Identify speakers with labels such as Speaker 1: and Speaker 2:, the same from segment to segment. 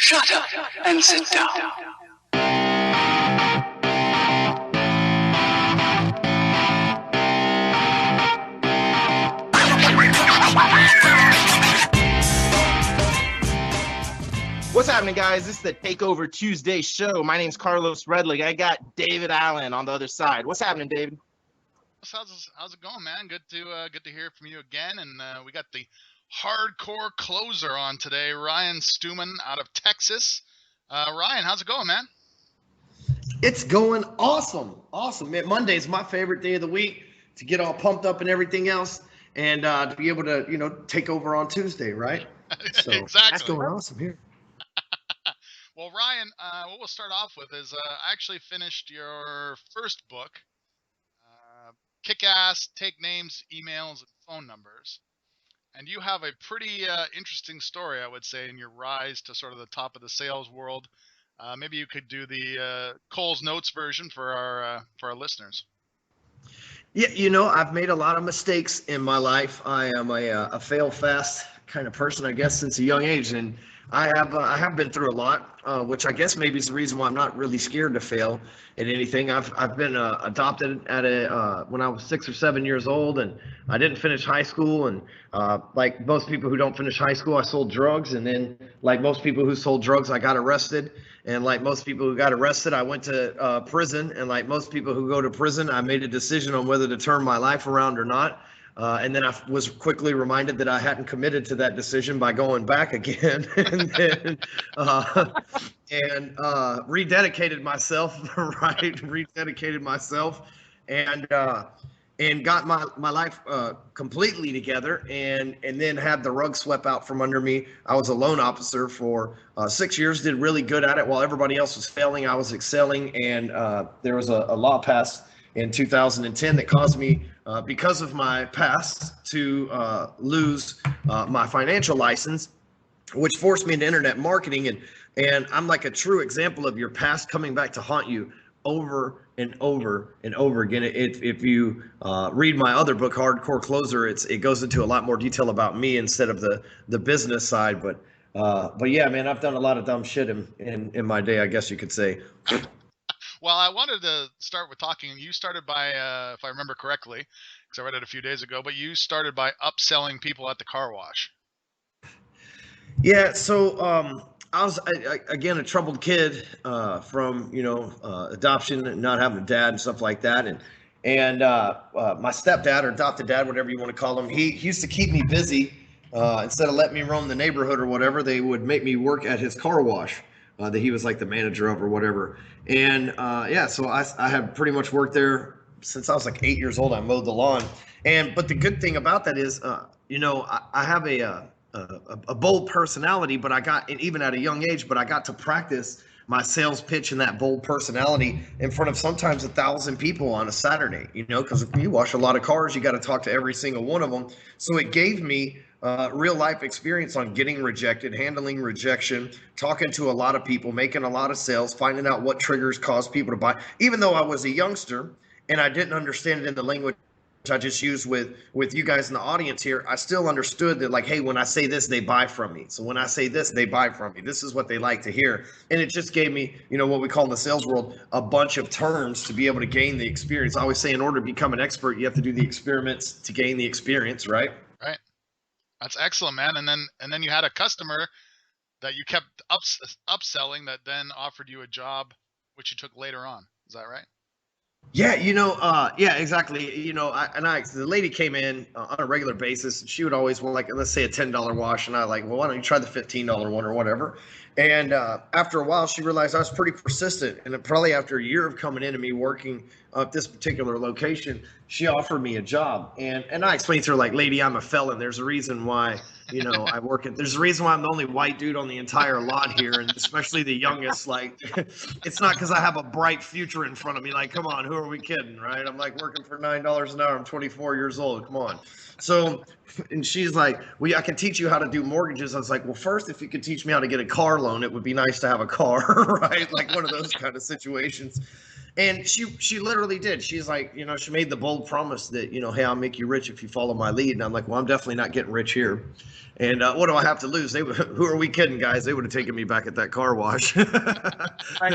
Speaker 1: Shut up and sit down.
Speaker 2: What's happening, guys? This is the Takeover Tuesday show. My name's Carlos Redlich. I got David Allen on the other side. What's happening, David?
Speaker 3: How's it going, man? Good to hear from you again. And we got the hardcore closer on today, Ryan Stewman out of Texas. Ryan, how's it going, man?
Speaker 4: It's going awesome. Man, Monday's my favorite day of the week to get all pumped up and everything else, and to be able to, take over on Tuesday, right? So
Speaker 3: Exactly.
Speaker 4: That's going awesome here.
Speaker 3: Well, Ryan, what we'll start off with is I actually finished your first book, Kick-Ass, Take Names, Emails, and Phone Numbers. And you have a pretty interesting story, I would say, in your rise to sort of the top of the sales world. Maybe you could do the Cole's Notes version for our listeners.
Speaker 4: Yeah, I've made a lot of mistakes in my life. I am a fail fast kind of person, I guess, since a young age, and I have been through a lot, which I guess maybe is the reason why I'm not really scared to fail at anything. I've been adopted at when I was 6 or 7 years old, and I didn't finish high school. And like most people who don't finish high school, I sold drugs, and then like most people who sold drugs, I got arrested. And like most people who got arrested, I went to prison. And like most people who go to prison, I made a decision on whether to turn my life around or not. And then I was quickly reminded that I hadn't committed to that decision by going back again, and then rededicated myself, right? Rededicated myself, and got my life completely together, and then had the rug swept out from under me. I was a loan officer for 6 years, did really good at it while everybody else was failing. I was excelling, and there was a law passed in 2010 that caused me, because of my past, to lose my financial license, which forced me into internet marketing. And I'm like a true example of your past coming back to haunt you over and over and over again. If you read my other book, Hardcore Closer, it goes into a lot more detail about me instead of the business side. But yeah, man, I've done a lot of dumb shit in my day, I guess you could say.
Speaker 3: Well, I wanted to start with talking. You started by, if I remember correctly, because I read it a few days ago, but you started by upselling people at the car wash.
Speaker 4: Yeah, so I was, again, a troubled kid from, adoption and not having a dad and stuff like that. And my stepdad, or adopted dad, whatever you want to call him, he used to keep me busy. Instead of letting me roam the neighborhood or whatever, they would make me work at his car wash that he was like the manager of or whatever. And so I have pretty much worked there since I was like 8 years old. I mowed the lawn. But the good thing about that is, I have a bold personality, but and even at a young age, but I got to practice my sales pitch and that bold personality in front of sometimes 1,000 people on a Saturday, because if you wash a lot of cars, you got to talk to every single one of them. So it gave me real life experience on getting rejected, handling rejection, talking to a lot of people, making a lot of sales, finding out what triggers cause people to buy. Even though I was a youngster and I didn't understand it in the language I just used with you guys in the audience here, I still understood that, like, hey, when I say this, they buy from me. So when I say this, they buy from me. This is what they like to hear. And it just gave me, what we call in the sales world, a bunch of terms to be able to gain the experience. I always say in order to become an expert, you have to do the experiments to gain the experience, right?
Speaker 3: Right. That's excellent, man. And then you had a customer that you kept upselling that then offered you a job, which you took later on. Is that right?
Speaker 4: Yeah, yeah, exactly. The lady came in on a regular basis. And she would always want, like, let's say a $10 wash, and I like, well, why don't you try the $15 one or whatever? And after a while, she realized I was pretty persistent. And probably after a year of coming into me working at this particular location, she offered me a job. And I explained to her, like, lady, I'm a felon. There's a reason why, I work at, there's a reason why I'm the only white dude on the entire lot here, and especially the youngest. Like, it's not because I have a bright future in front of me. Like, come on, who are we kidding, right? I'm like working for $9 an hour. I'm 24 years old. Come on. So, and she's like, well, I can teach you how to do mortgages. I was like, well, first, if you could teach me how to get a car loan, it would be nice to have a car, right? Like one of those kind of situations. And she literally did. She's like, you know, she made the bold promise that, you know, hey, I'll make you rich if you follow my lead. And I'm like, well, I'm definitely not getting rich here. And what do I have to lose? Who are we kidding, guys? They would have taken me back at that car wash. I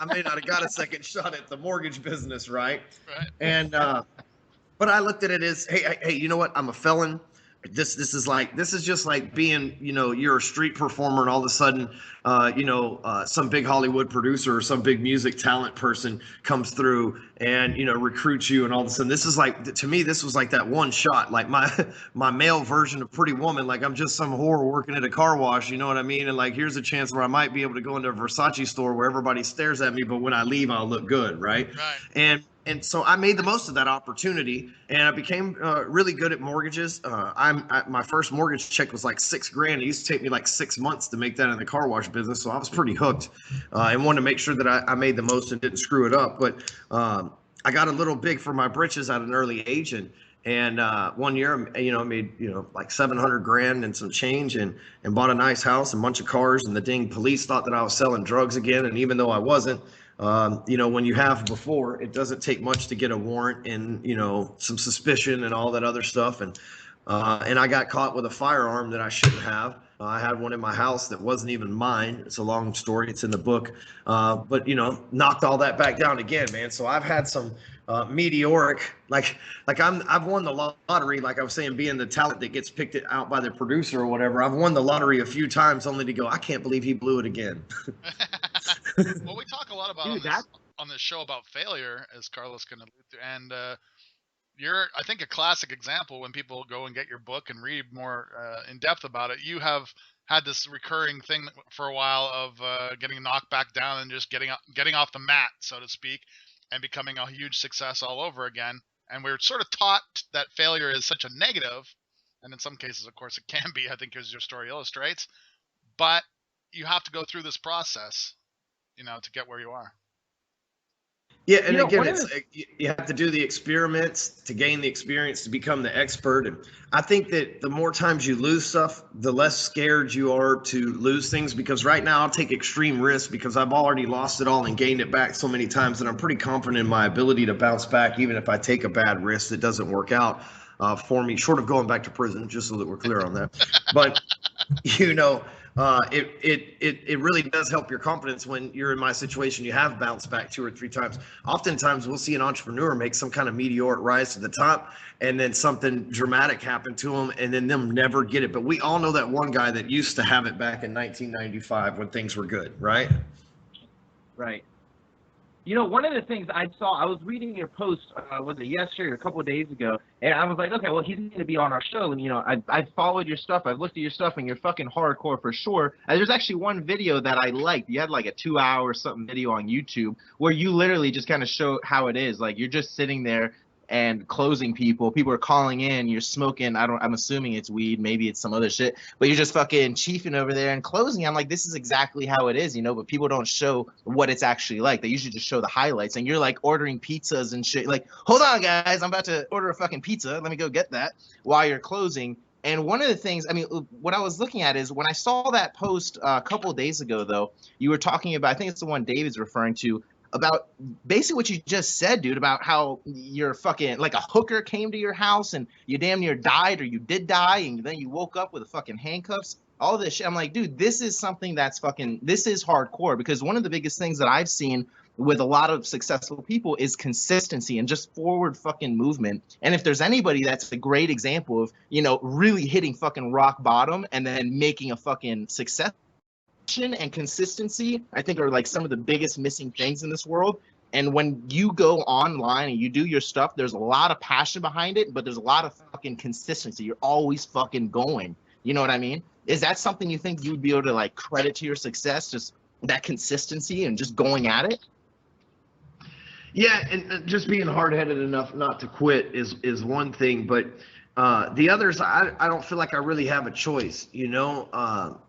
Speaker 4: may not have got a second shot at the mortgage business, right?
Speaker 3: Right.
Speaker 4: And but I looked at it as, hey, you know what? I'm a felon. This is just like being, you know, you're a street performer and all of a sudden, some big Hollywood producer or some big music talent person comes through and, you know, recruits you, and all of a sudden this is like, to me, this was like that one shot, like my male version of Pretty Woman. Like, I'm just some whore working at a car wash, you know what I mean? And like, here's a chance where I might be able to go into a Versace store where everybody stares at me, but when I leave, I'll look good, right?
Speaker 3: Right.
Speaker 4: And so I made the most of that opportunity, and I became really good at mortgages. My first mortgage check was like $6,000. It used to take me like 6 months to make that in the car wash business, so I was pretty hooked, and wanted to make sure that I made the most and didn't screw it up. But I got a little big for my britches at an early age, and one year, you know, I made, you know, like $700,000 and some change, and bought a nice house and a bunch of cars, and the dang police thought that I was selling drugs again, and even though I wasn't. You know, when you have before, it doesn't take much to get a warrant and, you know, some suspicion and all that other stuff. And I got caught with a firearm that I shouldn't have. I had one in my house that wasn't even mine. It's a long story. It's in the book. But, you know, knocked all that back down again, man. So I've had some meteoric, I've won the lottery, like I was saying, being the talent that gets picked out by the producer or whatever. I've won the lottery a few times only to go, I can't believe he blew it again.
Speaker 3: Well, we talk a lot about on this show about failure, as Carlos can allude to, and you're, I think, a classic example. When people go and get your book and read more in depth about it, you have had this recurring thing for a while of getting knocked back down and just getting off the mat, so to speak, and becoming a huge success all over again. And we're sort of taught that failure is such a negative, and in some cases, of course, it can be, I think, as your story illustrates, but you have to go through this process, you know, to get where you are.
Speaker 4: Yeah, and again, you have to do the experiments to gain the experience to become the expert. And I think that the more times you lose stuff, the less scared you are to lose things, because right now I'll take extreme risks because I've already lost it all and gained it back so many times that I'm pretty confident in my ability to bounce back, even if I take a bad risk that doesn't work out for me, short of going back to prison, just so that we're clear on that. But, you know, it really does help your confidence when you're in my situation. You have bounced back 2 or 3 times. Oftentimes we'll see an entrepreneur make some kind of meteoric rise to the top, and then something dramatic happen to them, and then them never get it. But we all know that one guy that used to have it back in 1995 when things were good, right?
Speaker 5: Right. You know, one of the things I saw, I was reading your post, was it yesterday or a couple of days ago, and I was like, okay, well, he's going to be on our show, and, you know, I followed your stuff, I've looked at your stuff, and you're fucking hardcore for sure. And there's actually one video that I liked. You had like a 2-hour something video on YouTube where you literally just kind of show how it is. Like, you're just sitting there and closing people. People are calling in, you're smoking, I'm assuming it's weed, maybe it's some other shit, but you're just fucking chiefing over there and closing. I'm like, this is exactly how it is, you know, but people don't show what it's actually like. They usually just show the highlights, and you're like ordering pizzas and shit. Like, hold on, guys, I'm about to order a fucking pizza. Let me go get that while you're closing. And one of the things, I mean, what I was looking at is when I saw that post a couple of days ago, though, you were talking about, I think it's the one David's referring to, about basically what you just said, dude, about how you're fucking like a hooker came to your house and you damn near died, or you did die, and then you woke up with the fucking handcuffs, all this shit. I'm like, dude, this is something that's fucking, this is hardcore, because one of the biggest things that I've seen with a lot of successful people is consistency and just forward fucking movement. And if there's anybody that's a great example of, you know, really hitting fucking rock bottom and then making a fucking success, and consistency, I think, are like some of the biggest missing things in this world. And when you go online and you do your stuff, there's a lot of passion behind it, but there's a lot of fucking consistency. You're always fucking going. You know what I mean? Is that something you think you would be able to like credit to your success, just that consistency and just going at it?
Speaker 4: Yeah, and just being hard-headed enough not to quit is one thing, but the others, I don't feel like I really have a choice, you know.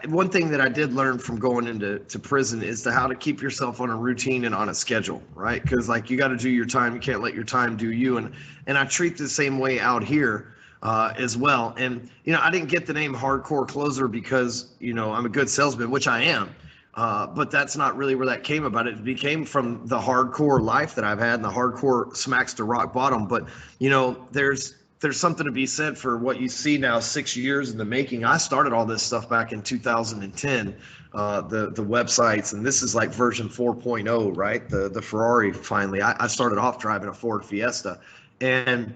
Speaker 4: One thing that I did learn from going into prison is how to keep yourself on a routine and on a schedule, right? Because like you got to do your time, you can't let your time do you. And I treat the same way out here as well. And you know, I didn't get the name hardcore closer because, you know, I'm a good salesman, which I am. But that's not really where that came about. It became from the hardcore life that I've had and the hardcore smacks to rock bottom. But, there's something to be said for what you see now, 6 years in the making. I started all this stuff back in 2010, the websites, and this is like version 4.0, right? The Ferrari finally. I started off driving a Ford Fiesta, and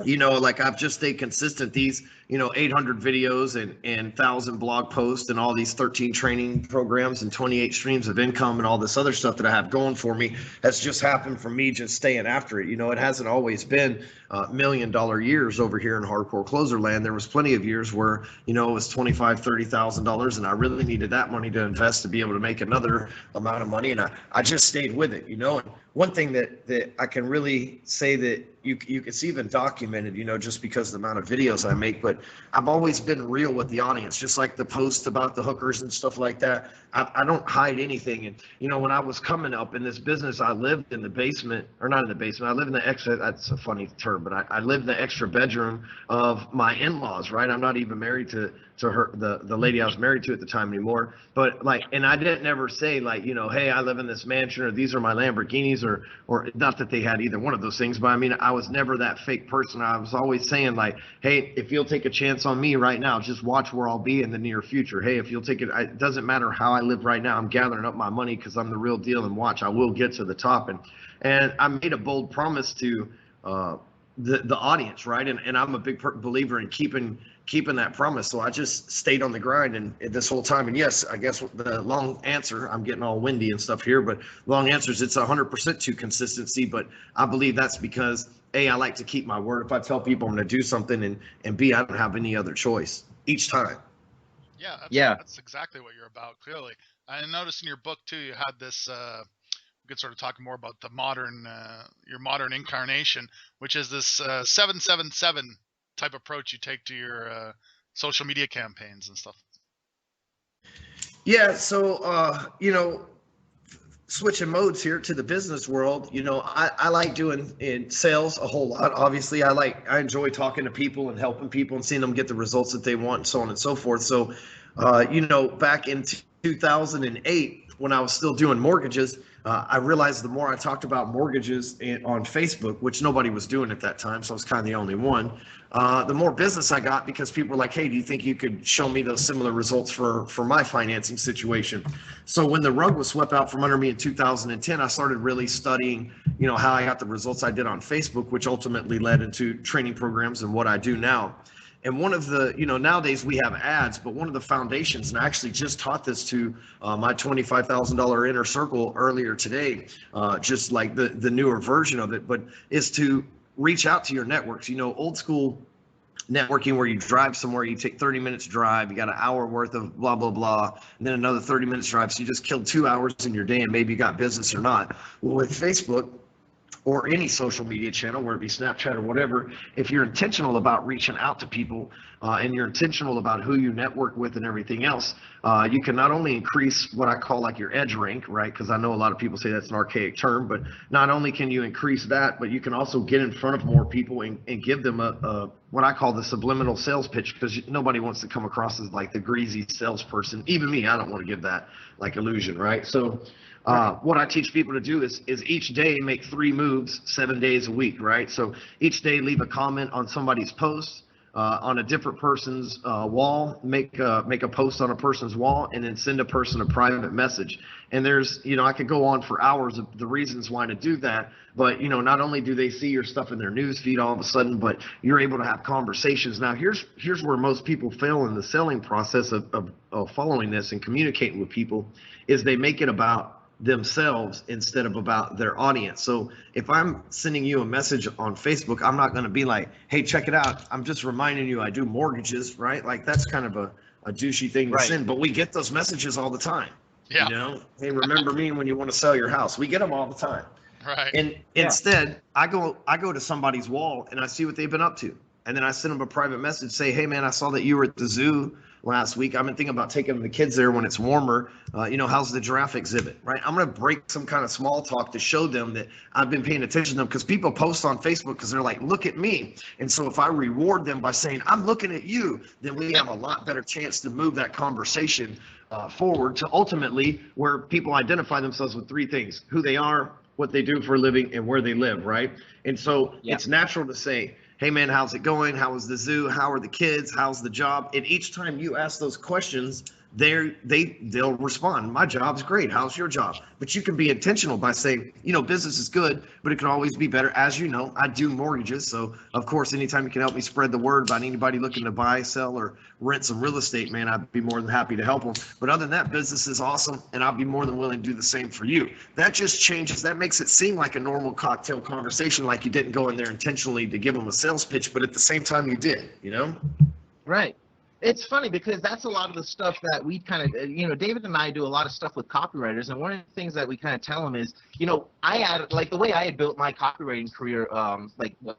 Speaker 4: like I've just stayed consistent. These 800 videos and 1,000 blog posts and all these 13 training programs and 28 streams of income and all this other stuff that I have going for me has just happened from me just staying after it. It hasn't always been $1 million years over here in hardcore closer land. There was plenty of years where it was $25,000-$30,000, and I really needed that money to invest to be able to make another amount of money, and I just stayed with it. And one thing that I can really say that you can see even documented, just because of the amount of videos I make, but I've always been real with the audience, just like the post about the hookers and stuff like that. I don't hide anything. And, when I was coming up in this business, I lived in the basement, or not in the basement. I lived in the extra, that's a funny term, but I lived in the extra bedroom of my in-laws, right? I'm not even married to her, the lady I was married to at the time anymore. But and I didn't never say hey, I live in this mansion, or these are my Lamborghinis, or not that they had either one of those things, but I mean, I was never that fake person. I was always saying hey, if you'll take a chance on me right now, just watch where I'll be in the near future. Hey, if you'll take it, it doesn't matter how I live right now. I'm gathering up my money because I'm the real deal, and watch, I will get to the top. And I made a bold promise to the audience, right? And I'm a big believer in keeping that promise. So I just stayed on the grind and this whole time. And yes, I guess the long answer, I'm getting all windy and stuff here, but long answer is it's 100% to consistency. But I believe that's because A, I like to keep my word. If I tell people I'm going to do something, and B, I don't have any other choice each time.
Speaker 3: Yeah, that's exactly what you're about. Clearly, I noticed in your book too, you had this. We could sort of talk more about the your modern incarnation, which is this 777 type approach you take to your social media campaigns and stuff.
Speaker 4: Yeah, so switching modes here to the business world, I like doing in sales a whole lot. Obviously, I enjoy talking to people and helping people and seeing them get the results that they want, and so on and so forth. So, back in 2008, when I was still doing mortgages, I realized the more I talked about mortgages on Facebook, which nobody was doing at that time, so I was kind of the only one, the more business I got, because people were like, hey, do you think you could show me those similar results for my financing situation? So when the rug was swept out from under me in 2010, I started really studying, how I got the results I did on Facebook, which ultimately led into training programs and what I do now. And one of the, nowadays we have ads, but one of the foundations, and I actually just taught this to my $25,000 inner circle earlier today, just like the newer version of it, but is to reach out to your networks. Old school networking where you drive somewhere, you take 30 minutes drive, you got an hour worth of blah, blah, blah, and then another 30 minutes drive. So you just killed 2 hours in your day, and maybe you got business or not. Well, with Facebook, or any social media channel, whether it be Snapchat or whatever, if you're intentional about reaching out to people and you're intentional about who you network with and everything else, you can not only increase what I call like your edge rank, right? Because I know a lot of people say that's an archaic term, but not only can you increase that, but you can also get in front of more people and give them a what I call the subliminal sales pitch, because nobody wants to come across as like the greasy salesperson. Even me, I don't want to give that like illusion, right? So what I teach people to do is each day make 3 moves 7 days a week, right? So each day leave a comment on somebody's post, on a different person's wall, make a post on a person's wall, and then send a person a private message. And there's, I could go on for hours of the reasons why to do that, but not only do they see your stuff in their news feed all of a sudden, but you're able to have conversations. Now here's where most people fail in the selling process of following this and communicating with people, is they make it about themselves instead of about their audience. So if I'm sending you a message on Facebook, I'm not going to be like, hey, check it out, I'm just reminding you I do mortgages, right? Like that's kind of a douchey thing to send, but we get those messages all the time.
Speaker 3: Yeah.
Speaker 4: Hey, remember me when you want to sell your house. We get them all the time.
Speaker 3: Right.
Speaker 4: And instead, I go to somebody's wall and I see what they've been up to. And then I send them a private message, say, hey man, I saw that you were at the zoo last week. I've been thinking about taking the kids there when it's warmer. How's the giraffe exhibit, right? I'm going to break some kind of small talk to show them that I've been paying attention to them, because people post on Facebook because they're like, look at me. And so if I reward them by saying, I'm looking at you, then we have a lot better chance to move that conversation forward to ultimately where people identify themselves with three things: who they are, what they do for a living, and where they live, right? And so it's natural to say, hey man, how's it going? How is the zoo? How are the kids? How's the job? And each time you ask those questions, they'll respond, my job's great. How's your job? But you can be intentional by saying, business is good, but it can always be better. As you know, I do mortgages. So of course, anytime you can help me spread the word about anybody looking to buy, sell, or rent some real estate, man, I'd be more than happy to help them. But other than that, business is awesome, and I'll be more than willing to do the same for you. That just changes. That makes it seem like a normal cocktail conversation, like you didn't go in there intentionally to give them a sales pitch, but at the same time you did,
Speaker 5: Right. It's funny because that's a lot of the stuff that we kind of, David and I do a lot of stuff with copywriters. And one of the things that we kind of tell them is, I had, like, the way I had built my copywriting career,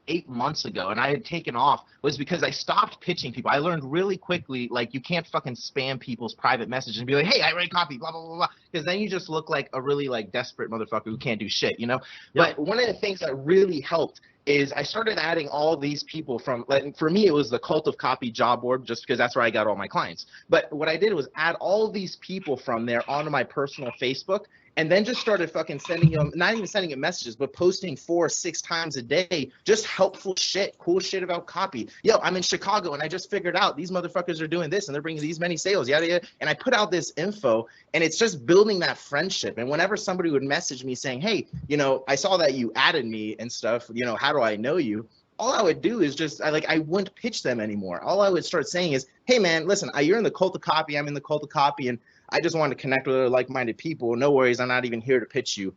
Speaker 5: 8 months ago, and I had taken off, was because I stopped pitching people. I learned really quickly, like, you can't fucking spam people's private messages and be like, hey, I write copy, blah, blah, blah, blah. Because then you just look like a really, like, desperate motherfucker who can't do shit, Yep. But one of the things that really helped is I started adding all these people from, like, for me, it was the Cult of Copy job board, just because that's where I got all my clients. But what I did was add all these people from there onto my personal Facebook, and then just started fucking sending them, not even sending them messages, but posting 4 or 6 times a day, just helpful shit, cool shit about copy. Yo, I'm in Chicago and I just figured out these motherfuckers are doing this and they're bringing these many sales, yada, yada. And I put out this info, and it's just building that friendship. And whenever somebody would message me saying, hey, I saw that you added me and stuff, how do I know you? All I would do is just, I wouldn't pitch them anymore. All I would start saying is, hey man, listen, you're in the Cult of Copy, I'm in the Cult of Copy, and I just wanted to connect with other like-minded people. No worries, I'm not even here to pitch you.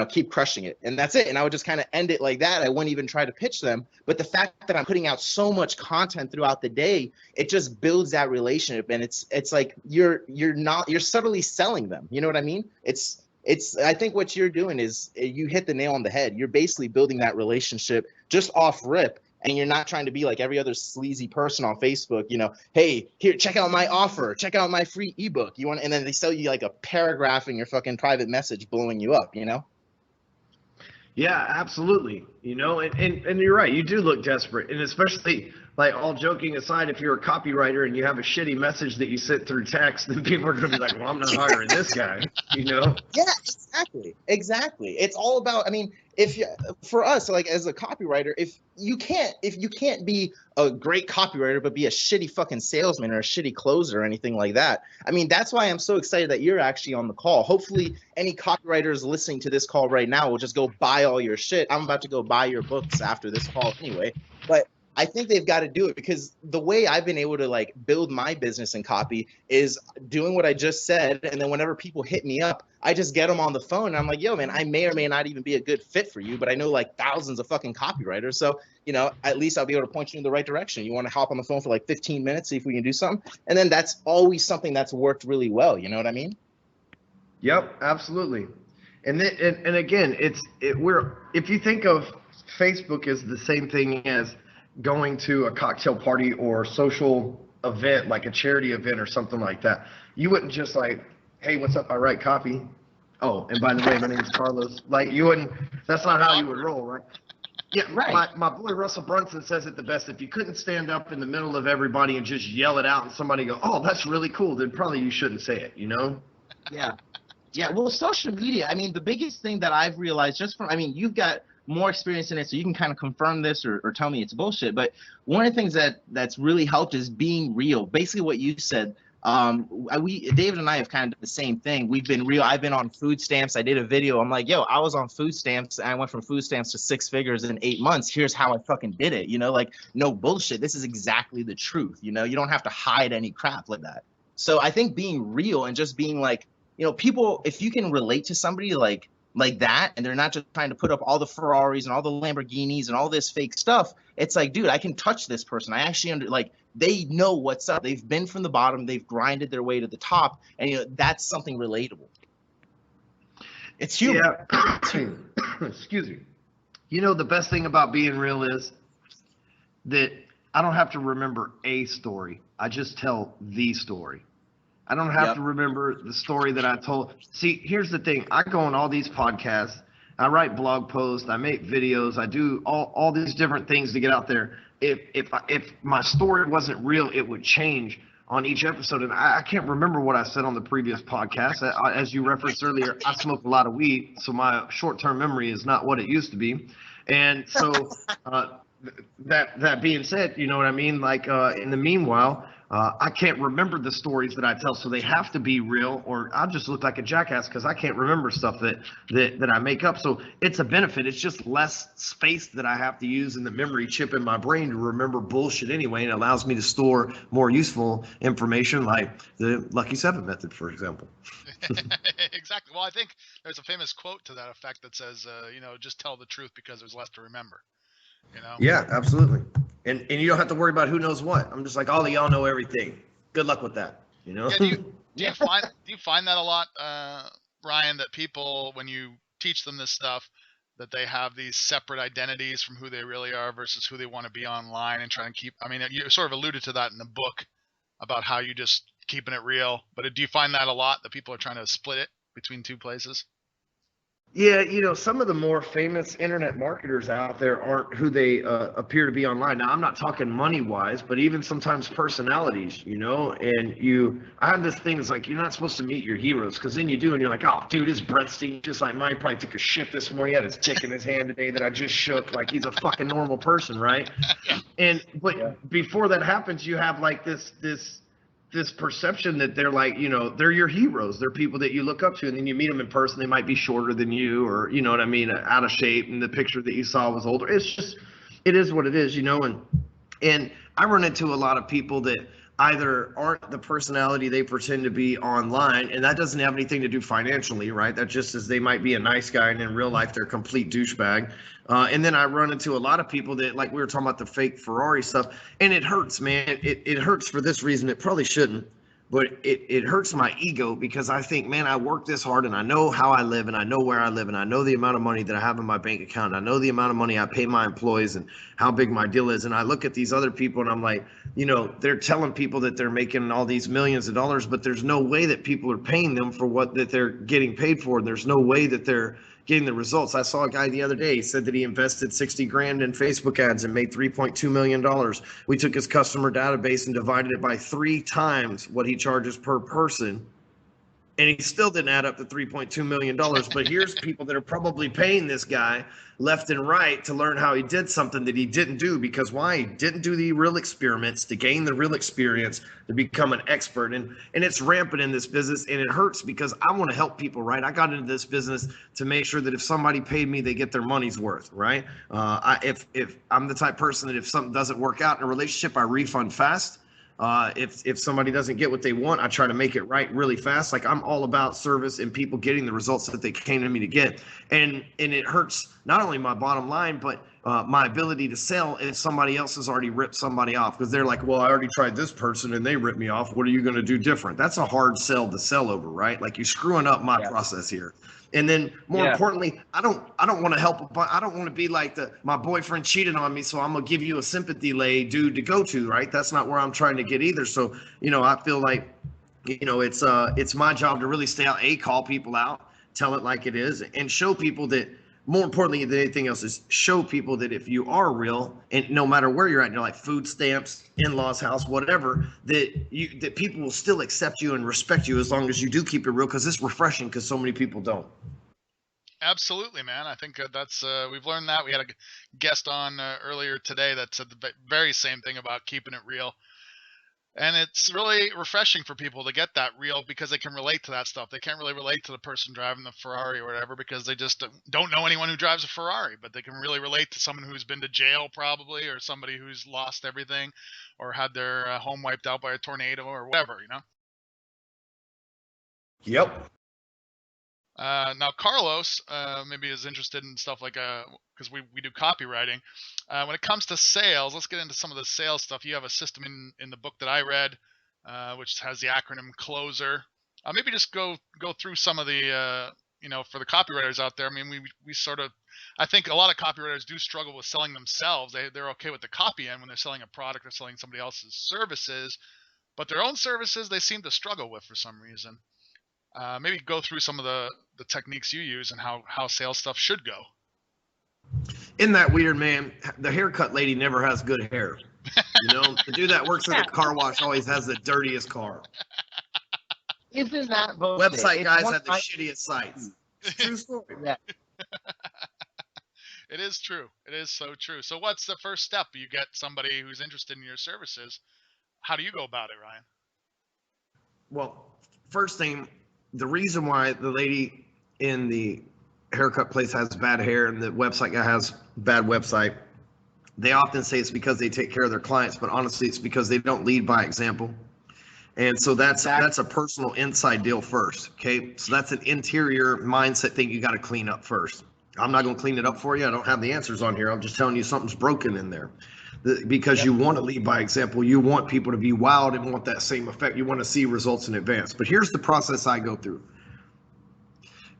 Speaker 5: Keep crushing it. And that's it. And I would just kind of end it like that. I wouldn't even try to pitch them. But the fact that I'm putting out so much content throughout the day, it just builds that relationship. And it's like you're subtly selling them. You know what I mean? I think what you're doing is you hit the nail on the head. You're basically building that relationship just off rip. And you're not trying to be like every other sleazy person on Facebook, hey, here, check out my offer, check out my free ebook. And then they sell you like a paragraph in your fucking private message blowing you up,
Speaker 4: Yeah, absolutely. And you're right. You do look desperate. And especially, like, all joking aside, if you're a copywriter and you have a shitty message that you sent through text, then people are going to be like, well, I'm not hiring this guy,
Speaker 5: Yeah, exactly. It's all about, for us, like, as a copywriter, if you can't be a great copywriter but be a shitty fucking salesman or a shitty closer or anything like that. That's why I'm so excited that you're actually on the call. Hopefully any copywriters listening to this call right now will just go buy all your shit. I'm about to go buy your books after this call anyway, but I think they've got to do it, because the way I've been able to, like, build my business in copy is doing what I just said. And then whenever people hit me up, I just get them on the phone and I'm like, yo, man, I may or may not even be a good fit for you, but I know like thousands of fucking copywriters. So, at least I'll be able to point you in the right direction. You want to hop on the phone for like 15 minutes, see if we can do something. And then that's always something that's worked really well. You know what I mean?
Speaker 4: Yep, absolutely. And again, if you think of Facebook as the same thing as going to a cocktail party or social event, like a charity event or something like that, you wouldn't just like, hey, what's up? I write copy. Oh, and by the way, my name is Carlos. Like, you wouldn't, that's not how you would roll, right? Yeah, right. My boy Russell Brunson says it the best. If you couldn't stand up in the middle of everybody and just yell it out and somebody go, oh, that's really cool, then probably you shouldn't say it,
Speaker 5: Yeah. Yeah, well, social media, the biggest thing that I've realized you've got more experience in it, so you can kind of confirm this or tell me it's bullshit. But one of the things that's really helped is being real. Basically what you said, David and I have kind of done the same thing. We've been real. I've been on food stamps. I did a video. I'm like, yo, I was on food stamps and I went from food stamps to 6 figures in 8 months. Here's how I fucking did it. Like, no bullshit. This is exactly the truth. You don't have to hide any crap like that. So I think being real and just being like, people, if you can relate to somebody like that, and they're not just trying to put up all the Ferraris and all the Lamborghinis and all this fake stuff, it's like, dude, I can touch this person. I actually they know what's up. They've been from the bottom, they've grinded their way to the top, and that's something relatable. It's human.
Speaker 4: Yeah. Excuse me. The best thing about being real is that I don't have to remember a story. I just tell the story. I don't have to remember the story that I told. See, here's the thing. I go on all these podcasts. I write blog posts. I make videos. I do all these different things to get out there. If my story wasn't real, it would change on each episode. And I can't remember what I said on the previous podcast. As you referenced earlier, I smoke a lot of weed, so my short-term memory is not what it used to be. And so that being said, you know what I mean? Like in the meanwhile, I can't remember the stories that I tell, so they have to be real, or I'll just look like a jackass because I can't remember stuff that I make up. So it's a benefit. It's just less space that I have to use in the memory chip in my brain to remember bullshit anyway, and it allows me to store more useful information, like the Lucky Seven method, for example.
Speaker 3: Exactly. Well, I think there's a famous quote to that effect that says, just tell the truth because there's less to remember.
Speaker 4: Yeah, absolutely. And you don't have to worry about who knows what. I'm just like, all of y'all know everything. Good luck with that.
Speaker 3: Yeah, do you find that a lot, Ryan, that people, when you teach them this stuff, that they have these separate identities from who they really are versus who they want to be online, and try and keep, I mean, you sort of alluded to that in the book about how you just keeping it real, but do you find that a lot, that people are trying to split it between two places?
Speaker 4: Yeah, some of the more famous internet marketers out there aren't who they appear to be online. Now, I'm not talking money-wise, but even sometimes personalities, and I have this thing, it's like, you're not supposed to meet your heroes, because then you do, and you're like, oh, dude, his breath stinks just like mine. Probably took a shit this morning. He had his dick in his hand today that I just shook. Like, he's a fucking normal person, right? But before that happens, you have like this perception that they're like, they're your heroes. They're people that you look up to, and then you meet them in person. They might be shorter than you, or you know what I mean, out of shape, and the picture that you saw was older. It is what it is, and I run into a lot of people that either aren't the personality they pretend to be online, and that doesn't have anything to do financially, right? That just is, they might be a nice guy, and in real life they're a complete douchebag. And then I run into a lot of people that, like we were talking about the fake Ferrari stuff, and it hurts, man. It hurts for this reason. It probably shouldn't, but it hurts my ego, because I think, man, I work this hard, and I know how I live, and I know where I live, and I know the amount of money that I have in my bank account, and I know the amount of money I pay my employees, and how big my deal is. And I look at these other people, and I'm like, they're telling people that they're making all these millions of dollars, but there's no way that people are paying them for what that they're getting paid for. There's no way that they're getting the results. I saw a guy the other day. He said that he invested 60 grand in Facebook ads and made $3.2 million. We took his customer database and divided it by 3 times what he charges per person, and he still didn't add up to $3.2 million. But here's people that are probably paying this guy left and right to learn how he did something that he didn't do, because why? He didn't do the real experiments to gain the real experience to become an expert. And it's rampant in this business, and it hurts, because I want to help people, right? I got into this business to make sure that if somebody paid me, they get their money's worth, right? If I'm the type of person that if something doesn't work out in a relationship, I refund fast. If somebody doesn't get what they want, I try to make it right really fast. Like, I'm all about service and people getting the results that they came to me to get. And it hurts not only my bottom line, but my ability to sell if somebody else has already ripped somebody off, because they're like, well, I already tried this person and they ripped me off. What are you going to do different? That's a hard sell to sell over, right? Like, you're screwing up my process here. And then more importantly, I don't want to help. I don't want to be like my boyfriend cheated on me, so I'm gonna give you a sympathy lay dude to go to, right? That's not where I'm trying to get either. So, I feel like, it's my job to really stay out, call people out, tell it like it is, and show people that, more importantly than anything else, is show people that if you are real, and no matter where you're at, like food stamps, in-laws house, whatever, that people will still accept you and respect you as long as you do keep it real, because it's refreshing, because so many people don't.
Speaker 3: Absolutely, man. I think that's we've learned that. We had a guest on earlier today that said the very same thing about keeping it real. And it's really refreshing for people to get that real, because they can relate to that stuff. They can't really relate to the person driving the Ferrari or whatever, because they just don't know anyone who drives a Ferrari, but they can really relate to someone who's been to jail probably, or somebody who's lost everything, or had their home wiped out by a tornado or whatever,
Speaker 4: Yep.
Speaker 3: Now Carlos maybe is interested in stuff like because we do copywriting. When it comes to sales, let's get into some of the sales stuff. You have a system in the book that I read, which has the acronym CLOSER. Maybe just go through some of the for the copywriters out there. I mean, we sort of I think a lot of copywriters do struggle with selling themselves. They're okay with the copy end when they're selling a product or selling somebody else's services, but their own services they seem to struggle with for some reason. Maybe go through some of the techniques you use and how sales stuff should go.
Speaker 4: Isn't that weird, man? The haircut lady never has good hair. You know, the dude that works at the car wash always has the dirtiest car.
Speaker 5: Isn't that bullshit?
Speaker 4: Website guys have the
Speaker 5: I-
Speaker 4: shittiest sites. It's a true story.
Speaker 5: Yeah.
Speaker 3: It is true. It is so true. So what's the first step? You get somebody who's interested in your services. How do you go about it, Ryan?
Speaker 4: Well, first thing, the reason why the lady in the haircut place has bad hair and the website guy has bad website, they often say it's because they take care of their clients, but honestly, it's because they don't lead by example. And so that's a personal inside deal first. Okay. So that's an interior mindset thing you got to clean up first. I'm not going to clean it up for you. I don't have the answers on here. I'm just telling you something's broken in there. Because you want to lead by example. You want people to be wowed and want that same effect. You want to see results in advance. But here's the process I go through.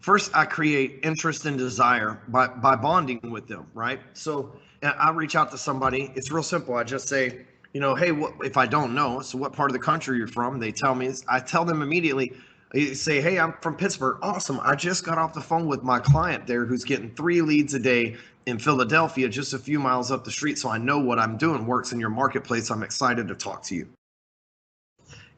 Speaker 4: First, I create interest and desire by bonding with them, right? So I reach out to somebody. It's real simple. I just say, you know, hey, if I don't know, so what part of the country you're from? They tell me. I tell them immediately. You say, hey, I'm from Pittsburgh. Awesome. I just got off the phone with my client there who's getting 3 leads a day in Philadelphia, just a few miles up the street. So I know what I'm doing works in your marketplace. I'm excited to talk to you.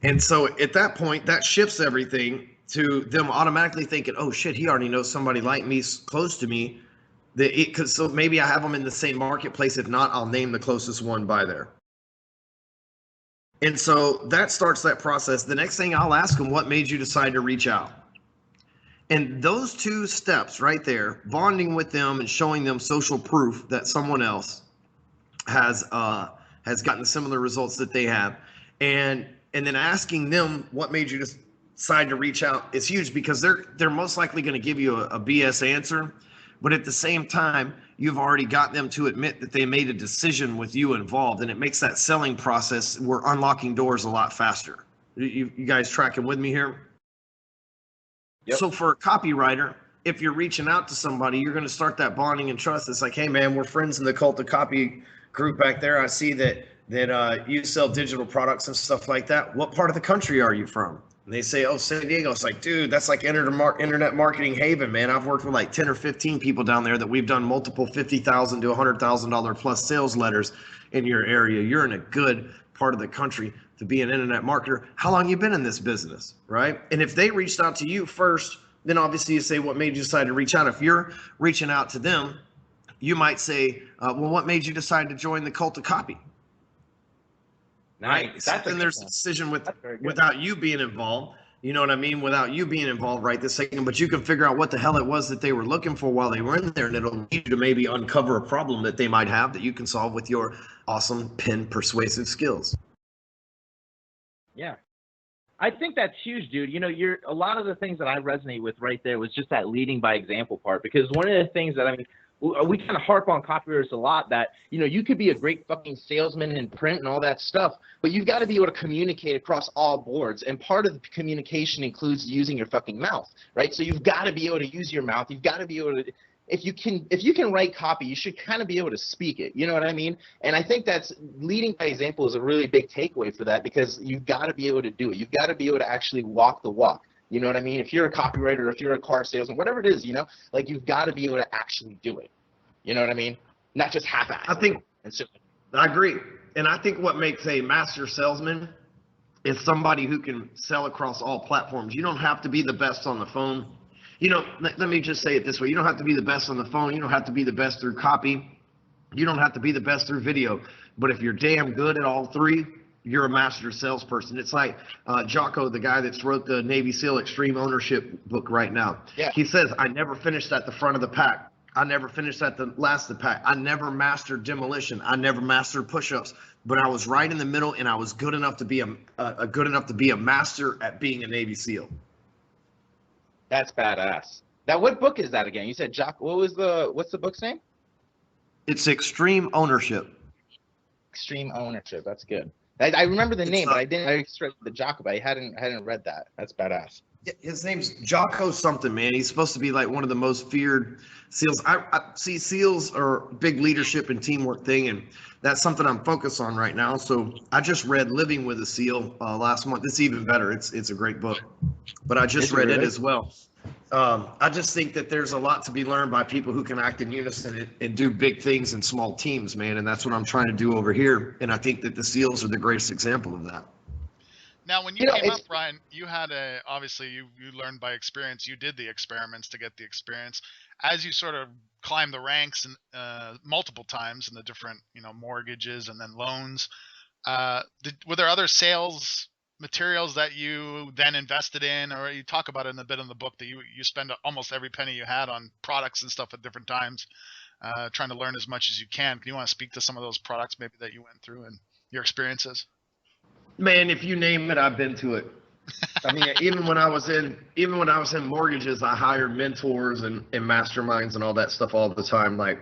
Speaker 4: And so at that point, that shifts everything to them automatically thinking, oh shit, he already knows somebody like me close to me. So maybe I have them in the same marketplace. If not, I'll name the closest one by there. And so that starts that process. The next thing I'll ask them, what made you decide to reach out? And those 2 steps right there, bonding with them and showing them social proof that someone else has gotten similar results that they have, and then asking them what made you decide to reach out is huge, because they're most likely going to give you a BS answer, but at the same time, you've already got them to admit that they made a decision with you involved, and it makes that selling process, we're unlocking doors a lot faster. You guys tracking with me here? Yep. So for a copywriter, if you're reaching out to somebody, you're going to start that bonding and trust. It's like, hey man, we're friends in the Cult of Copy group back there. I see that you sell digital products and stuff like that. What part of the country are you from? And they say, oh, San Diego. It's like, dude, that's like internet marketing haven, man. I've worked with like 10 or 15 people down there that we've done multiple $50,000 to $100,000 plus sales letters in your area. You're in a good part of the country to be an internet marketer. How long you been in this business, right? And if they reached out to you first, then obviously you say, what made you decide to reach out? If you're reaching out to them, you might say, well, what made you decide to join the Cult of Copy?
Speaker 5: Nice.
Speaker 4: Right. Then there's a decision without you being involved. You know what I mean? Without you being involved right this second, but you can figure out what the hell it was that they were looking for while they were in there, and it'll lead you to maybe uncover a problem that they might have that you can solve with your awesome pen persuasive skills.
Speaker 5: Yeah. I think that's huge, dude. You know, a lot of the things that I resonate with right there was just that leading by example part, because one of the things that, I mean, we kind of harp on copywriters a lot that, you know, you could be a great fucking salesman in print and all that stuff, but you've got to be able to communicate across all boards. And part of the communication includes using your fucking mouth, right? So you've got to be able to use your mouth. You've got to be able to, if you can write copy, you should kind of be able to speak it. You know what I mean? And I think that's leading by example is a really big takeaway for that, because you've got to be able to do it. You've got to be able to actually walk the walk. You know what I mean? If you're a copywriter, if you're a car salesman, whatever it is, you know, like you've got to be able to actually do it. You know what I mean? Not just half-assed.
Speaker 4: I agree. And I think what makes a master salesman is somebody who can sell across all platforms. You don't have to be the best on the phone. You know, let me just say it this way. You don't have to be the best on the phone. You don't have to be the best through copy. You don't have to be the best through video. But if you're damn good at all 3, you're a master salesperson. It's like Jocko, the guy that's wrote the Navy SEAL Extreme Ownership book right now.
Speaker 5: Yeah.
Speaker 4: He says, I never finished at the front of the pack. I never finished at the last of the pack. I never mastered demolition. I never mastered push-ups, but I was right in the middle, and I was good enough to be a master at being a Navy SEAL.
Speaker 5: That's badass. Now, what book is that again? You said what's the book's name?
Speaker 4: It's Extreme Ownership.
Speaker 5: Extreme Ownership. That's good. I remember the name, but I didn't extract the Jocko, but I hadn't read that. That's badass.
Speaker 4: His name's Jocko something, man. He's supposed to be like one of the most feared SEALs. I see SEALs are big leadership and teamwork thing, and that's something I'm focused on right now. So I just read Living with a SEAL last month. It's even better. It's a great book, but I just read it as well. I just think that there's a lot to be learned by people who can act in unison and do big things in small teams, man. And that's what I'm trying to do over here. And I think that the SEALs are the greatest example of that.
Speaker 3: Now, when you came up, Brian, you had obviously you learned by experience. You did the experiments to get the experience. As you sort of climbed the ranks and multiple times in the different, mortgages and then loans, were there other sales materials that you then invested in, or you talk about it in a bit in the book that you spend almost every penny you had on products and stuff at different times, trying to learn as much as you can. Do you want to speak to some of those products maybe that you went through and your experiences?
Speaker 4: Man, if you name it, I've been to it. I mean, even when I was in mortgages, I hired mentors and masterminds and all that stuff all the time. Like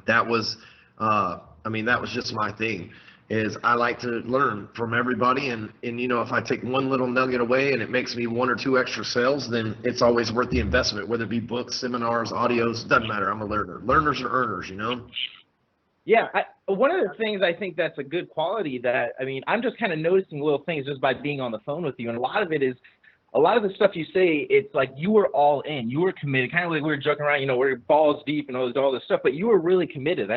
Speaker 4: that was, that was just my thing. Is I like to learn from everybody, and if I take one little nugget away and it makes me one or two extra sales, then it's always worth the investment. Whether it be books, seminars, audios, doesn't matter. I'm a learner. Learners are earners,
Speaker 5: Yeah, one of the things I think that's a good quality that, I'm just kind of noticing little things just by being on the phone with you. And a lot of the stuff you say, it's like you were all in. You were committed, kind of like we were joking around, we're balls deep and all this stuff, but you were really committed.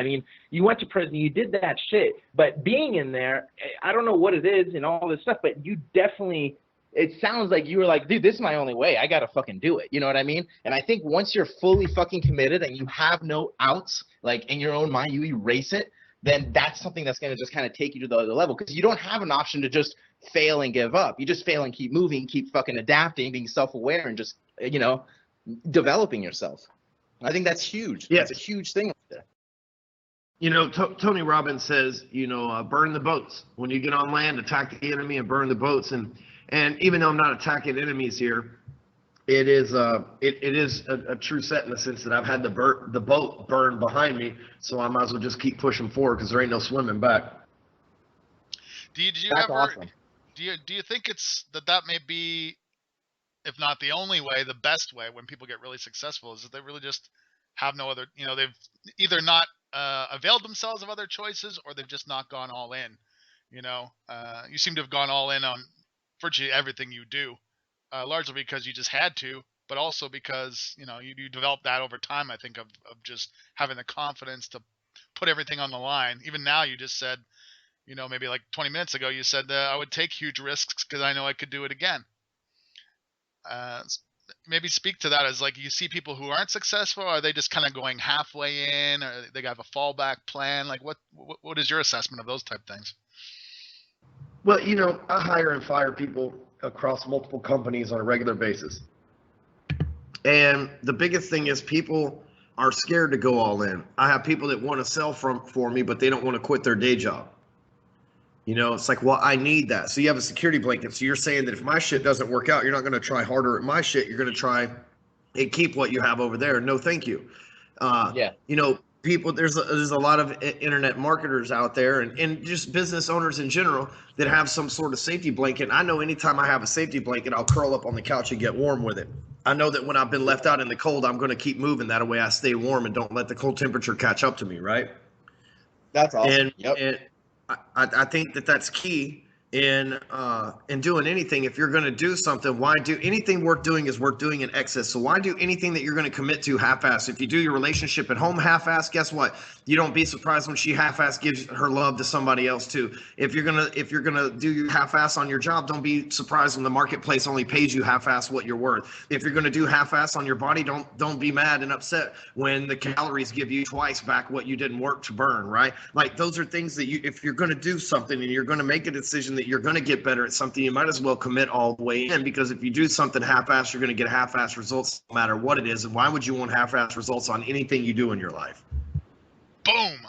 Speaker 5: You went to prison, you did that shit. But being in there, I don't know what it is and all this stuff, but you definitely, it sounds like you were like, dude, this is my only way. I got to fucking do it. You know what I mean? And I think once you're fully fucking committed and you have no outs, like in your own mind, you erase it, then that's something that's going to just kind of take you to the other level, because you don't have an option to just fail and give up. You just fail and keep moving, keep fucking adapting, being self-aware, and just, developing yourself. I think that's huge.
Speaker 4: Yeah.
Speaker 5: That's a huge thing.
Speaker 4: Tony Robbins says, burn the boats. When you get on land, attack the enemy and burn the boats. And even though I'm not attacking enemies here, it is a true set in the sense that I've had the boat burn behind me, so I might as well just keep pushing forward because there ain't no swimming back.
Speaker 3: Do you
Speaker 5: That's
Speaker 3: ever?
Speaker 5: awesome.
Speaker 3: Do you think it's that may be, if not the only way, the best way when people get really successful is that they really just have no other, they've either not availed themselves of other choices, or they've just not gone all in. You seem to have gone all in on virtually everything you do, largely because you just had to, but also because you develop that over time. I think of just having the confidence to put everything on the line. Even now, you just said, maybe like 20 minutes ago, you said that I would take huge risks because I know I could do it again. Maybe speak to that as like, you see people who aren't successful. Are they just kind of going halfway in, or they have a fallback plan? Like what is your assessment of those type things?
Speaker 4: Well, I hire and fire people across multiple companies on a regular basis. And the biggest thing is people are scared to go all in. I have people that want to sell for me, but they don't want to quit their day job. It's like, well, I need that. So you have a security blanket. So you're saying that if my shit doesn't work out, you're not going to try harder at my shit. You're going to try and keep what you have over there. No, thank you.
Speaker 5: Yeah.
Speaker 4: People, there's a lot of internet marketers out there and just business owners in general that have some sort of safety blanket. I know anytime I have a safety blanket, I'll curl up on the couch and get warm with it. I know that when I've been left out in the cold, I'm going to keep moving. That way I stay warm and don't let the cold temperature catch up to me, right?
Speaker 5: That's awesome.
Speaker 4: And I think that that's key in doing anything. If you're going to do something, why do anything worth doing is worth doing in excess. So why do anything that you're going to commit to half-ass? If you do your relationship at home half-ass, guess what? You don't be surprised when she half-ass gives her love to somebody else too. If you're gonna do your half-ass on your job, don't be surprised when the marketplace only pays you half-ass what you're worth. If you're gonna do half-ass on your body, don't be mad and upset when the calories give you twice back what you didn't work to burn, right? Like those are things that if you're gonna do something and you're gonna make a decision that you're gonna get better at something, you might as well commit all the way in, because if you do something half-ass, you're gonna get half-ass results no matter what it is. And why would you want half-ass results on anything you do in your life?
Speaker 3: Boom.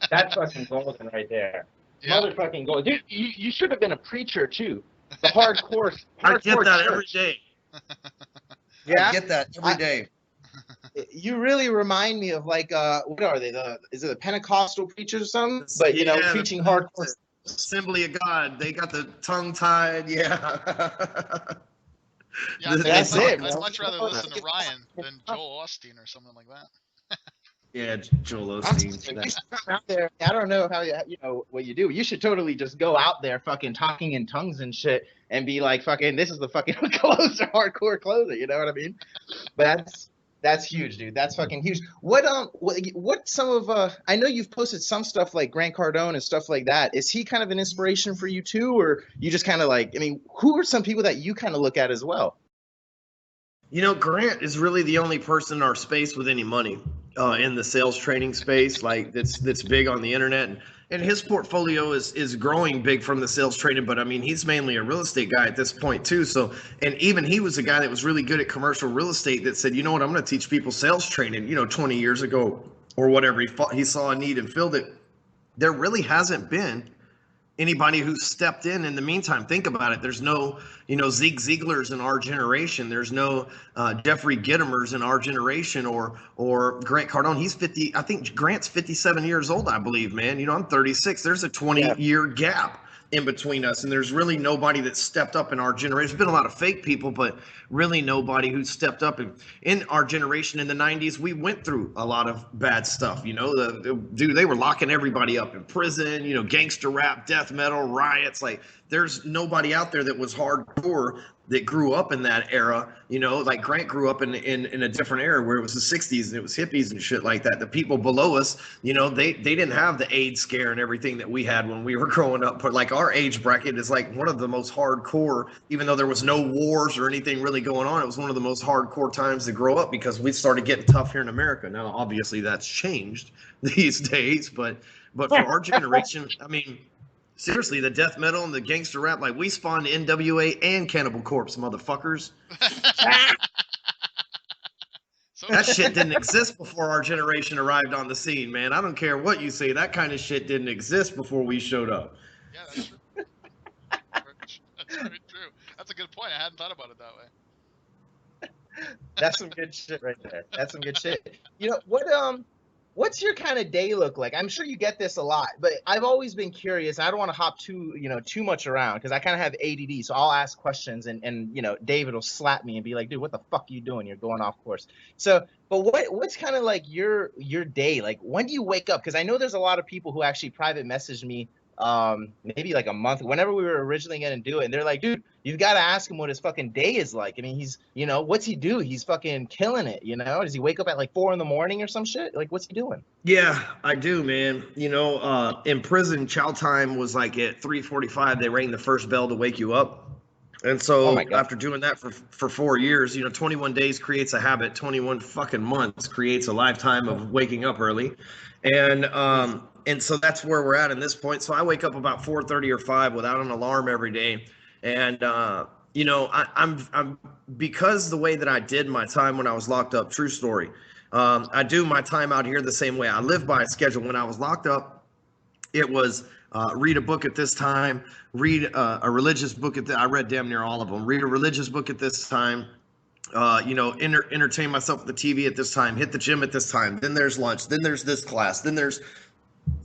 Speaker 5: That's fucking golden right there.
Speaker 3: Yeah.
Speaker 5: Motherfucking golden. Dude, you should have been a preacher too. The hardcore.
Speaker 4: I get that
Speaker 5: church.
Speaker 4: every day.
Speaker 6: Yeah,
Speaker 4: I get that every day.
Speaker 6: you really remind me of like what are they? Is it the Pentecostal preachers or something? But
Speaker 4: Yeah,
Speaker 6: preaching hardcore.
Speaker 4: Assembly of God. They got the tongue tied. Yeah.
Speaker 3: Yeah,
Speaker 2: That's it,
Speaker 3: I'd
Speaker 2: bro.
Speaker 3: much rather listen to Ryan than Joel Osteen or something like that.
Speaker 4: Yeah, Joel
Speaker 2: I'm
Speaker 4: Osteen.
Speaker 2: saying, you should come out there. I don't know how you know what you do. You should totally just go out there, fucking talking in tongues and shit, and be like, fucking, this is the fucking closer, hardcore closer. You know what I mean? But that's huge, dude. That's fucking huge. What some of I know you've posted some stuff like Grant Cardone and stuff like that. Is he kind of an inspiration for you too, or you just kind of like? I mean, who are some people that you kind of look at as well?
Speaker 4: You know, Grant is really the only person in our space with any money in the sales training space, like that's big on the internet. And his portfolio is growing big from the sales training, but I mean, he's mainly a real estate guy at this point too. So, and even he was a guy that was really good at commercial real estate that said, you know what, I'm going to teach people sales training. 20 years ago or whatever, he saw a need and filled it. There really hasn't been anybody who's stepped in the meantime. Think about it. There's no, Zeke Ziegler's in our generation. There's no Jeffrey Gittimer's in our generation, or Grant Cardone. He's 50. I think Grant's 57 years old, I believe, man. I'm 36. There's a 20-year gap in between us, and there's really nobody that stepped up in our generation. There's been a lot of fake people, but really nobody who stepped up. In our generation in the 90s, we went through a lot of bad stuff. Dude, they were locking everybody up in prison, gangster rap, death metal, riots. Like, there's nobody out there that was hardcore that grew up in that era. Like Grant grew up in a different era where it was the 60s and it was hippies and shit like that. The people below us, they didn't have the AIDS scare and everything that we had when we were growing up. But like, our age bracket is like one of the most hardcore, even though there was no wars or anything really going on. It was one of the most hardcore times to grow up because we started getting tough here in America. Now, obviously that's changed these days, but for our generation, I mean, seriously, the death metal and the gangster rap, like, we spawned NWA and Cannibal Corpse, motherfuckers. That shit didn't exist before our generation arrived on the scene, man. I don't care what you say. That kind of shit didn't exist before we showed up.
Speaker 3: Yeah, that's true. That's very true. That's a good point. I hadn't thought about it that way.
Speaker 2: That's some good shit right there. That's some good shit. What's your kind of day look like? I'm sure you get this a lot, but I've always been curious. I don't want to hop too much around because I kind of have ADD. So I'll ask questions and David will slap me and be like, dude, what the fuck are you doing? You're going off course. So, but what's kind of like your day? Like, when do you wake up? Because I know there's a lot of people who actually private message me maybe like a month, whenever we were originally going to do it. And they're like, dude, you've got to ask him what his fucking day is like. I mean, he's, what's he do? He's fucking killing it. Does he wake up at like 4 a.m. or some shit? Like, what's he doing?
Speaker 4: Yeah, I do, man. In prison, chow time was like at 3:45. They rang the first bell to wake you up. And so after doing that for 4 years, 21 days creates a habit. 21 fucking months creates a lifetime of waking up early. And so that's where we're at this point. So I wake up about 4:30 or 5 without an alarm every day. And, I'm because the way that I did my time when I was locked up, true story. I do my time out here the same way. I live by a schedule. When I was locked up, it was read a book at this time, read a religious book I read damn near all of them. Read a religious book at this time. Entertain myself with the TV at this time, hit the gym at this time. Then there's lunch. Then there's this class.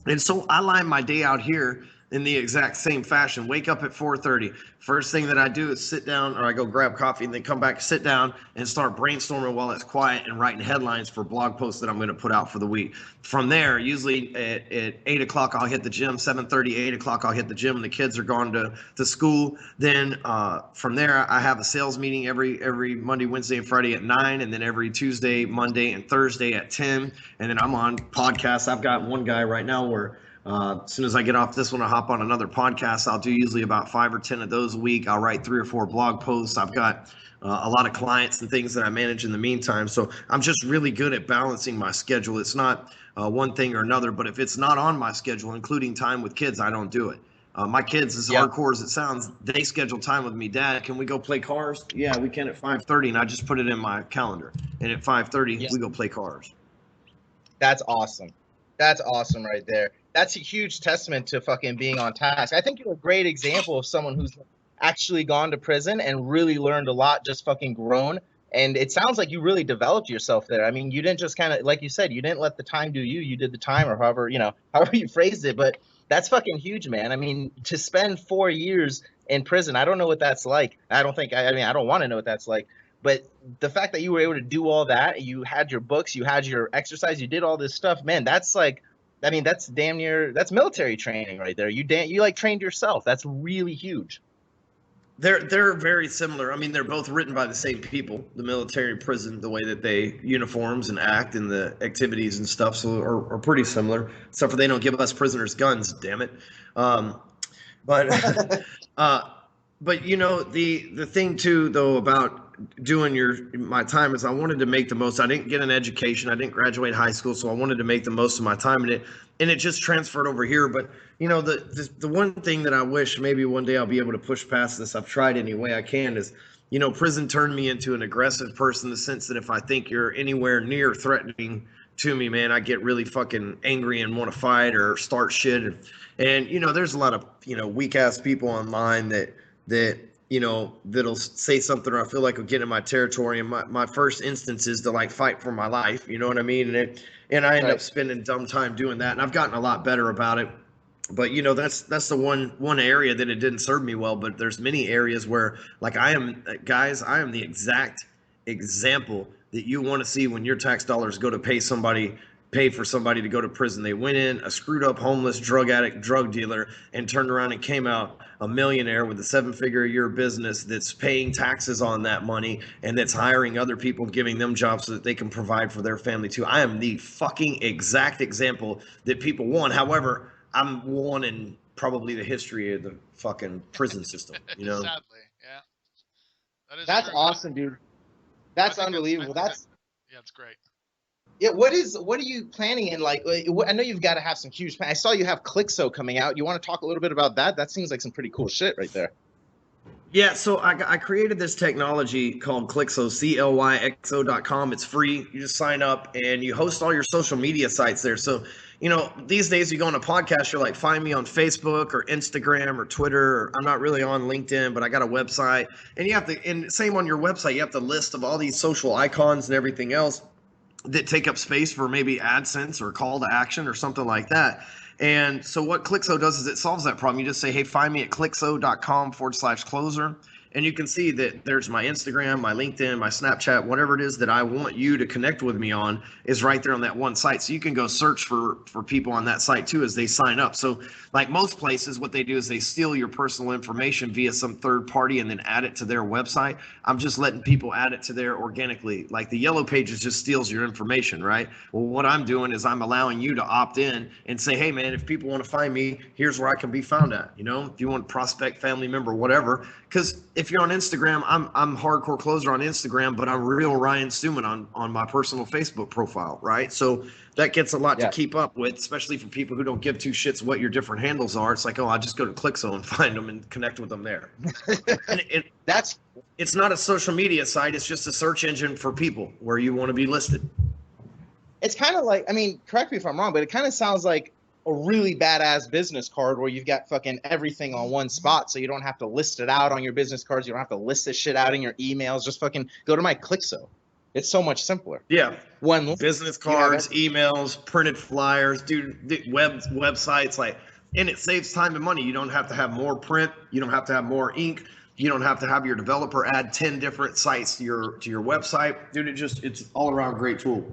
Speaker 4: And so I line my day out here in the exact same fashion. Wake up at 4:30. First thing that I do is sit down, or I go grab coffee and then come back, sit down and start brainstorming while it's quiet and writing headlines for blog posts that I'm going to put out for the week. From there, usually at 8 o'clock, I'll hit the gym. 7:30, 8 o'clock, I'll hit the gym. The kids are gone to school. Then from there, I have a sales meeting every Monday, Wednesday, and Friday at 9, and then every Tuesday, Monday, and Thursday at 10. And then I'm on podcasts. I've got one guy right now where as soon as I get off this one, I hop on another podcast. I'll do usually about 5 or 10 of those a week. I'll write 3 or 4 blog posts. I've got a lot of clients and things that I manage in the meantime. So I'm just really good at balancing my schedule. It's not one thing or another, but if it's not on my schedule, including time with kids, I don't do it. My kids, as hardcore as it sounds, they schedule time with me. Dad, can we go play cars? Yeah, we can at 5:30, and I just put it in my calendar. And at 5:30, we go play cars.
Speaker 2: That's awesome. That's awesome right there. That's a huge testament to fucking being on task. I think you're a great example of someone who's actually gone to prison and really learned a lot, just fucking grown. And it sounds like you really developed yourself there. I mean, you didn't just kind of, like you said, you didn't let the time do you. You did the time, or however you phrased it. But That's fucking huge, man. I mean, to spend 4 years in prison, I don't know what that's like. I don't think, I mean, I don't want to know what that's like. But the fact that you were able to do all that, you had your books, you had your exercise, you did all this stuff, man, that's like, I mean, that's damn near, that's military training right there. You like trained yourself. That's really huge.
Speaker 4: They're very similar. I mean, they're both written by the same people. The military and prison, the way that they uniforms and act and the activities and stuff, so are pretty similar. Except for they don't give us prisoners guns. Damn it. But but you know the thing too though about doing my time is I wanted to make the most. I didn't get an education. I didn't graduate high school, so I wanted to make the most of my time in it, and it just transferred over here. But you know the one thing that I wish maybe one day I'll be able to push past this. I've tried any way I can is, you know, prison turned me into an aggressive person in the sense that if I think you're anywhere near threatening to me, man, I get really fucking angry and want to fight or start shit. And you know, there's a lot of, you know, weak ass people online that you know, that'll say something or I feel like will get in my territory. And my first instance is to like fight for my life. You know what I mean? And I end up spending dumb time doing that. And I've gotten a lot better about it. But you know, that's the one area that it didn't serve me well. But there's many areas where like I am the exact example that you want to see when your tax dollars go to pay for somebody to go to prison. They went in a screwed up homeless drug addict, drug dealer, and turned around and came out a millionaire with a 7-figure a year business that's paying taxes on that money and that's hiring other people, giving them jobs so that they can provide for their family too. I am the fucking exact example that people want. However, I'm one in probably the history of the fucking prison system, you know?
Speaker 3: Sadly, yeah.
Speaker 2: That's
Speaker 3: true.
Speaker 2: awesome, dude. That's unbelievable.
Speaker 3: Yeah, it's great.
Speaker 2: Yeah, what are you planning in, like, I know you've got to have some huge plans. I saw you have Clixo coming out. You want to talk a little bit about that? That seems like some pretty cool shit right there.
Speaker 4: Yeah, so I created this technology called Clixo, CLYXO.com. It's free. You just sign up and you host all your social media sites there. So, you know, these days you go on a podcast, you're like, find me on Facebook or Instagram or Twitter. Or I'm not really on LinkedIn, but I got a website. And you have to, and same on your website, you have the list of all these social icons and everything else that take up space for maybe AdSense or call to action or something like that. And so what Clixo does is it solves that problem. You just say, hey, find me at clixo.com/closer. And you can see that there's my Instagram, my LinkedIn, my Snapchat, whatever it is that I want you to connect with me on is right there on that one site. So you can go search for people on that site too as they sign up. So like most places, what they do is they steal your personal information via some third party and then add it to their website. I'm just letting people add it to there organically. Like the Yellow Pages just steals your information, right? Well, what I'm doing is I'm allowing you to opt in and say, hey man, if people want to find me, here's where I can be found at. You know, if you want to prospect, family member, whatever. Because if you're on Instagram, I'm hardcore closer on Instagram, but I'm real Ryan Stewman on my personal Facebook profile, right? So that gets a lot to keep up with, especially for people who don't give two shits what your different handles are. It's like, oh, I just go to Clixo and find them and connect with them there. And it's not a social media site. It's just a search engine for people where you want to be listed.
Speaker 2: It's kind of like, I mean, correct me if I'm wrong, but it kind of sounds like a really badass business card where you've got fucking everything on one spot, so you don't have to list it out on your business cards. You don't have to list this shit out in your emails. Just fucking go to my Clixo. It's so much simpler.
Speaker 4: Yeah.
Speaker 2: One
Speaker 4: business cards, emails, printed flyers, dude, websites, like, and it saves time and money. You don't have to have more print. You don't have to have more ink. You don't have to have your developer add 10 different sites to your website. Dude, it's all around great tool.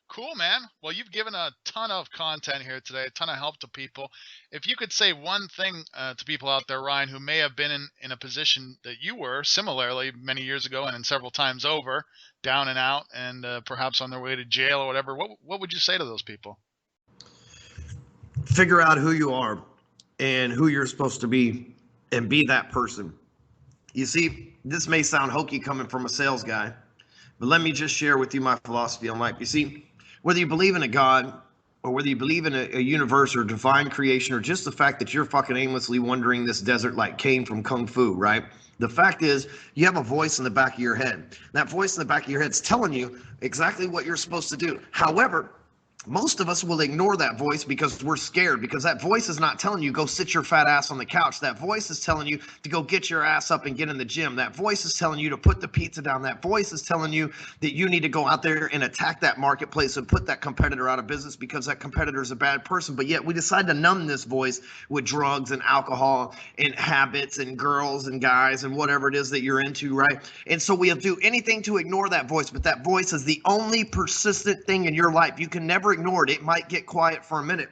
Speaker 3: Cool, man. Well, you've given a ton of content here today, a ton of help to people. If you could say one thing to people out there, Ryan, who may have been in a position that you were similarly many years ago and several times over, down and out, and perhaps on their way to jail or whatever, what would you say to those people?
Speaker 4: Figure out who you are and who you're supposed to be and be that person. You see, this may sound hokey coming from a sales guy, but let me just share with you my philosophy on life. You see, whether you believe in a God or whether you believe in a universe or divine creation or just the fact that you're fucking aimlessly wandering this desert like Cain from Kung Fu, right? The fact is you have a voice in the back of your head. That voice in the back of your head is telling you exactly what you're supposed to do. However, most of us will ignore that voice because we're scared, because that voice is not telling you go sit your fat ass on the couch. That voice is telling you to go get your ass up and get in the gym. That voice is telling you to put the pizza down. That voice is telling you that you need to go out there and attack that marketplace and put that competitor out of business because that competitor is a bad person. But yet we decide to numb this voice with drugs and alcohol and habits and girls and guys and whatever it is that you're into, right? And so we'll do anything to ignore that voice, but that voice is the only persistent thing in your life. You can never ignore it. It might get quiet for a minute,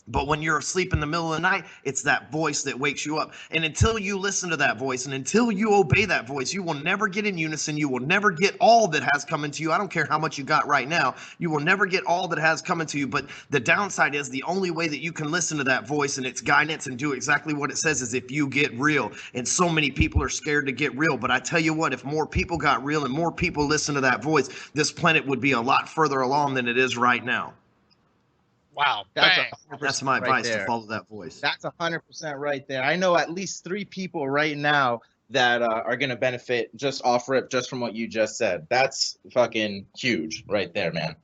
Speaker 4: but when you're asleep in the middle of the night, it's that voice that wakes you up. And until you listen to that voice and until you obey that voice, you will never get in unison. You will never get all that has come into you. I don't care how much you got right now. You will never get all that has come into you. But the downside is the only way that you can listen to that voice and its guidance and do exactly what it says is if you get real. And so many people are scared to get real. But I tell you what, if more people got real and more people listen to that voice, this planet would be a lot further along than it is right now.
Speaker 3: Wow.
Speaker 2: That's
Speaker 3: Bang.
Speaker 2: 100%
Speaker 4: That's my
Speaker 2: right
Speaker 4: advice,
Speaker 2: there.
Speaker 4: to follow that voice.
Speaker 2: That's 100% right there. I know at least 3 people right now that are going to benefit just off rip, just from what you just said. That's fucking huge right there, man.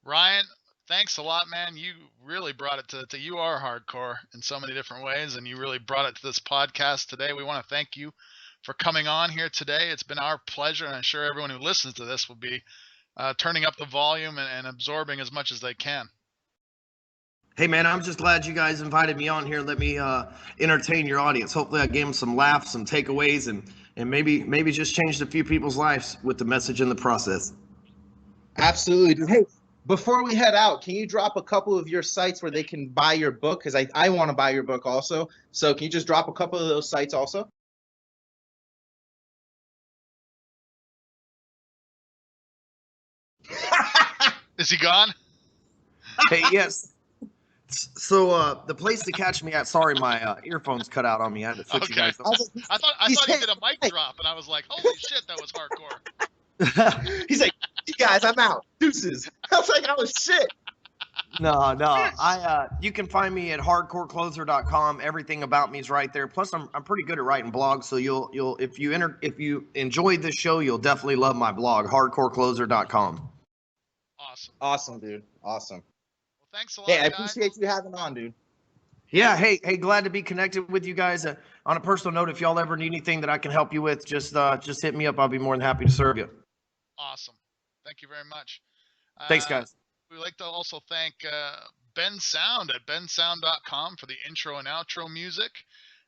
Speaker 3: Ryan, thanks a lot, man. You really brought it to you are hardcore in so many different ways, and you really brought it to this podcast today. We want to thank you for coming on here today. It's been our pleasure, and I'm sure everyone who listens to this will be turning up the volume and absorbing as much as they can.
Speaker 4: Hey, man, I'm just glad you guys invited me on here. Let me entertain your audience. Hopefully I gave them some laughs, some takeaways, and maybe just changed a few people's lives with the message in the process.
Speaker 2: Absolutely, dude. Hey, before we head out, can you drop a couple of your sites where they can buy your book? Because I want to buy your book also. So can you just drop a couple of those sites also?
Speaker 3: Is he gone?
Speaker 4: Hey, yes. So the place to catch me at, sorry, my earphones cut out on me. I had to switch you
Speaker 3: Okay.
Speaker 4: guys off.
Speaker 3: I thought he did a mic drop, and I was like, holy shit, that was hardcore.
Speaker 2: He's like, you guys, I'm out. Deuces. I was like, oh shit.
Speaker 4: No. You can find me at hardcorecloser.com. Everything about me is right there. Plus, I'm pretty good at writing blogs, so if you enjoyed this show, you'll definitely love my blog, hardcorecloser.com.
Speaker 3: Awesome.
Speaker 2: Awesome, dude. Awesome.
Speaker 3: Well, thanks a lot,
Speaker 2: Hey, I
Speaker 3: guys.
Speaker 2: appreciate you having on, dude.
Speaker 4: Yeah, hey, glad to be connected with you guys. On a personal note, if y'all ever need anything that I can help you with, just hit me up. I'll be more than happy to serve you.
Speaker 3: Awesome. Thank you very much.
Speaker 4: Thanks, guys.
Speaker 3: We'd like to also thank Ben Sound at bensound.com for the intro and outro music.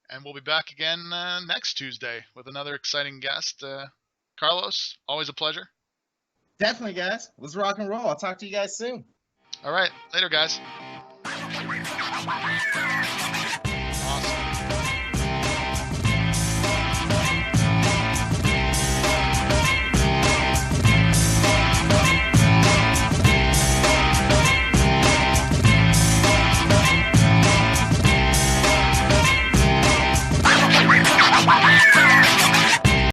Speaker 3: And we'll be back again next Tuesday with another exciting guest. Carlos, always a pleasure.
Speaker 2: Definitely, guys. Let's rock and roll. I'll talk to you guys soon.
Speaker 3: All right. Later, guys.